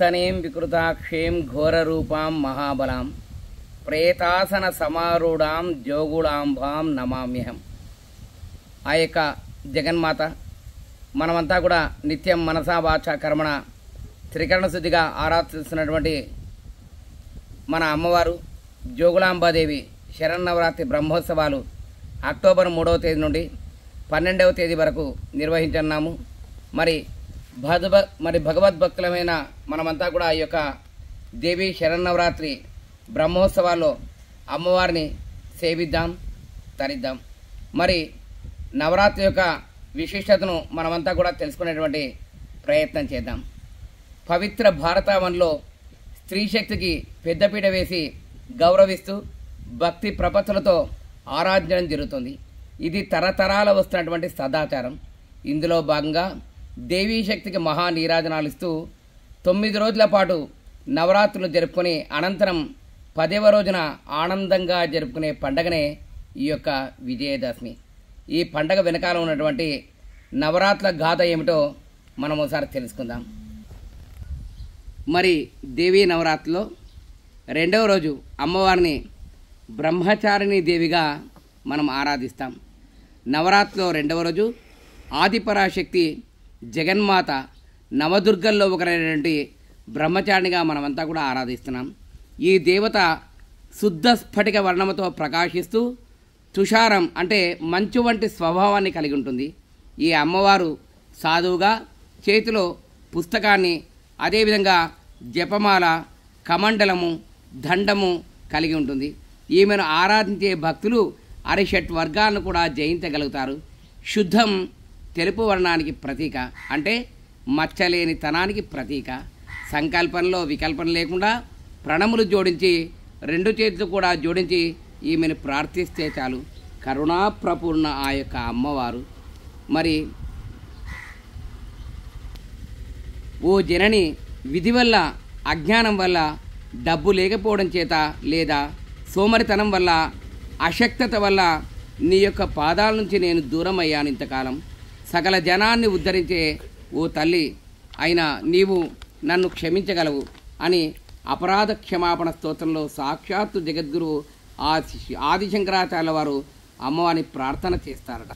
తనేం వికృతాక్షేం ఘోరరూపాం మహాబలాం ప్రేతాసన సమారూఢాం జోగుళాంబాం నమామ్యహం. ఆ యొక్క జగన్మాత మనమంతా కూడా నిత్యం మనసా వాచ కర్మణ త్రికరణ శుద్ధిగా ఆరాధిస్తున్నటువంటి మన అమ్మవారు జోగుళాంబాదేవి శరన్నవరాత్రి బ్రహ్మోత్సవాలు అక్టోబర్ 3వ తేదీ నుండి 12వ తేదీ వరకు నిర్వహించున్నాము. మరి భగవద్భక్తులమైన మనమంతా కూడా ఈ యొక్క దేవి శరన్నవరాత్రి బ్రహ్మోత్సవాల్లో అమ్మవారిని సేవిద్దాం, తరిద్దాం. మరి నవరాత్రి యొక్క విశిష్టతను మనమంతా కూడా తెలుసుకునేటువంటి ప్రయత్నం చేద్దాం. పవిత్ర భారతావనిలో స్త్రీ శక్తికి పెద్దపీట వేసి గౌరవిస్తూ భక్తి ప్రపత్తులతో ఆరాధన జరుగుతుంది. ఇది తరతరాల వస్తున్నటువంటి సదాచారం. ఇందులో భాగంగా దేవీ శక్తికి మహా నీరాజనాలు ఇస్తూ 9 రోజుల పాటు నవరాత్రులు జరుపుకొని అనంతరం 10వ రోజున ఆనందంగా జరుపుకునే పండగనే ఈ యొక్క విజయదశమి. ఈ పండగ వెనకాల ఉన్నటువంటి నవరాత్రుల గాథ ఏమిటో మనం ఒకసారి తెలుసుకుందాం. మరి దేవీ నవరాత్రిలో 2వ రోజు అమ్మవారిని బ్రహ్మచారిణి దేవిగా మనం ఆరాధిస్తాం. నవరాత్రిలో 2వ రోజు ఆదిపరాశక్తి జగన్మాత నవదుర్గల్లో ఒకరైనటువంటి బ్రహ్మచారిణిగా మనమంతా కూడా ఆరాధిస్తున్నాం. ఈ దేవత శుద్ధ స్ఫటిక వర్ణముతో ప్రకాశిస్తూ తుషారం అంటే మంచు వంటి స్వభావాన్ని కలిగి ఉంటుంది. ఈ అమ్మవారు సాధువుగా చేతిలో పుస్తకాన్ని, అదేవిధంగా జపమాల, కమండలము, దండము కలిగి ఉంటుంది. ఈమెను ఆరాధించే భక్తులు అరిషట్ వర్గాలను కూడా జయించగలుగుతారు. శుద్ధం తెలుపు వర్ణానికి ప్రతీక, అంటే మచ్చలేని తనానికి ప్రతీక. సంకల్పంలో వికల్పన లేకుండా ప్రణములు జోడించి 2 చేతులు కూడా జోడించి ఈమెను ప్రార్థిస్తే చాలు. కరుణాప్రపూర్ణ ఆ యొక్క అమ్మవారు. మరి ఓ జనని, విధి వల్ల, అజ్ఞానం వల్ల, డబ్బు లేకపోవడం చేత లేదా సోమరితనం వల్ల, అశక్తత వల్ల నీ యొక్క పాదాల నుంచి నేను దూరం అయ్యాను ఇంతకాలం. సకల జనాన్ని ఉద్ధరించే ఓ తల్లి అయినా నీవు నన్ను క్షమించగలవు అని అపరాధ క్షమాపణ స్తోత్రంలో సాక్షాత్తు జగద్గురు ఆదిశంకరాచార్యుల వారు అమ్మవారిని ప్రార్థన చేస్తారట.